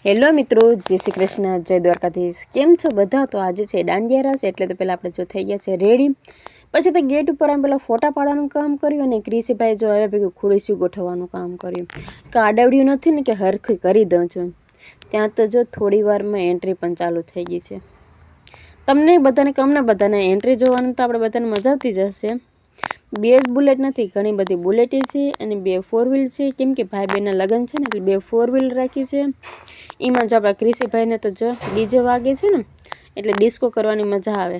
Hello મિત્રો, જય શ્રી કૃષ્ણ, જય દ્વારકાધીશ. કેમ છો બધા? તો આજે છે દાંડિયા રાસ, એટલે તો પહેલાં આપણે જો થઈ ગયા છે રેડી. પછી તો ગેટ ઉપર આમ પેલા ફોટા પાડવાનું કામ કર્યું અને ક્રિશીભાઈ જો આવ્યા ભેગું ખુરશી ગોઠવવાનું કામ કર્યું. કાડાવડ્યું નથી ને કે હરખી કરી દઉં છું. ત્યાં તો જો થોડી વારમાં એન્ટ્રી પણ ચાલુ થઈ ગઈ છે. તમને બધાને એન્ટ્રી જોવાનું તો આપણે બધાને મજા આવતી જ હશે. 2 જ બુલેટ નથી, ઘણી બધી બુલેટી છે અને 2 4 વ્હીલ છે. કેમ કે ભાઈ બહેનના લગ્ન છે ને એટલે 2 4 વ્હીલ રાખી છે. એમાં જો આપણા ક્રિશીભાઈને તો જો ડીજે વાગે છે ને એટલે ડિસ્કો કરવાની મજા આવે.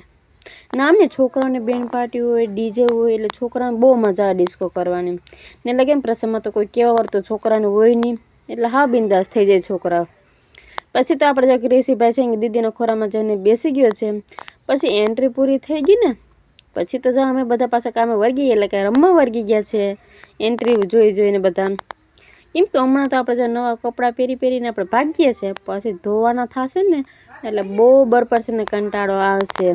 ના ને છોકરાઓને બેન્ડ પાર્ટી હોય, ડીજે હોય એટલે છોકરાઓને બહુ મજા આવે ડિસ્કો કરવાની. ને લગન પ્રસંગમાં તો કોઈ કહેવા વાર તો છોકરાને હોય નહીં, એટલે હા બિંદાસ થઈ જાય છોકરાઓ. પછી તો આપણે જો ક્રિશીભાઈ છે કે દીદીના ખોરામાં જઈને બેસી ગયો છે. પછી એન્ટ્રી પૂરી થઈ ગઈ ને પછી તો જો અમે બધા પાછા કામે વર્ગી એટલે કે રમવા વર્ગી ગયા છે એન્ટ્રી જોઈને બધા. કેમ કે હમણાં તો આપણે જો નવા કપડાં પહેરીને આપણે ભાગીએ છીએ, પછી ધોવાના થશે ને એટલે બહુ બરપડશે ને કંટાળો આવશે.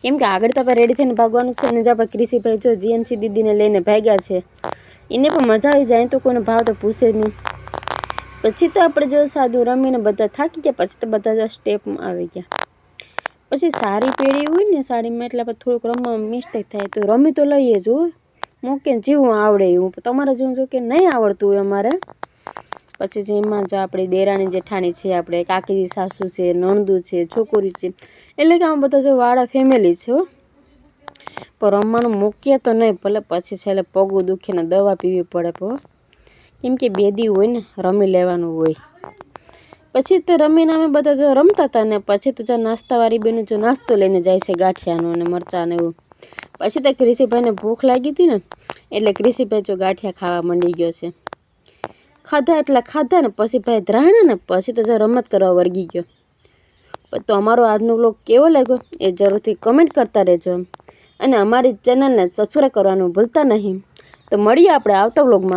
કેમ કે આગળ તો આપણે રેડી થઈને ભાગવાનું છે અને જો આપણે ક્રિશીભાઈ જો જીએનસી દીદીને લઈને ભાગ્યા છે, એને પણ મજા આવી જાય તો કોઈને ભાવ તો પૂછે જ નહીં. પછી તો આપણે જો સાદું રમીને બધા થાકી ગયા. પછી તો બધા જો સ્ટેપમાં આવી ગયા. પછી સાડી પહેરી હોય ને સાડીમાં એટલે આપણે થોડુંક રમવામાં મિસ્ટેક થાય તો રમી તો લઈએ જો મૂકે જેવું આવડે એવું. તમારે જેવું જો કે નહીં આવડતું હોય અમારે. પછી જેમાં જો આપણી દેરાણી જેઠાણી છે, આપણે કાકી સાસુ છે, નણદુ છે, છોકરી છે, એટલે કે આમ બધા જો વાળા ફેમિલી છે. પણ રમવાનું મૂકીએ તો નહીં, ભલે પછી છેલ્લે પગું દુખે ને દવા પીવી પડે. કેમ કે 2 દી હોય ને રમી લેવાનું હોય. પછી તો રમીને અમે બધા જો રમતા હતા ને પછી તો જો નાસ્તાવાળી બેનો જો નાસ્તો લઈને જાય છે, ગાંઠિયાનું અને મરચાંને એવું. પછી તો ક્રિશીભાઈને ભૂખ લાગી હતી ને એટલે ક્રિશીભાઈ જો ગાંઠિયા ખાવા માંડી ગયો છે. ખાધા ને પછી ભાઈ ધરાણા ને પછી તો જો રમત કરવા વર્ગી ગયો. તો અમારો આજનો વ્લોગ કેવો લાગ્યો એ જરૂરથી કમેન્ટ કરતા રહેજો અને અમારી ચેનલને સબસ્ક્રાઈબ કરવાનું ભૂલતા નહીં. તો મળીએ આપણે આવતા વ્લોગમાં.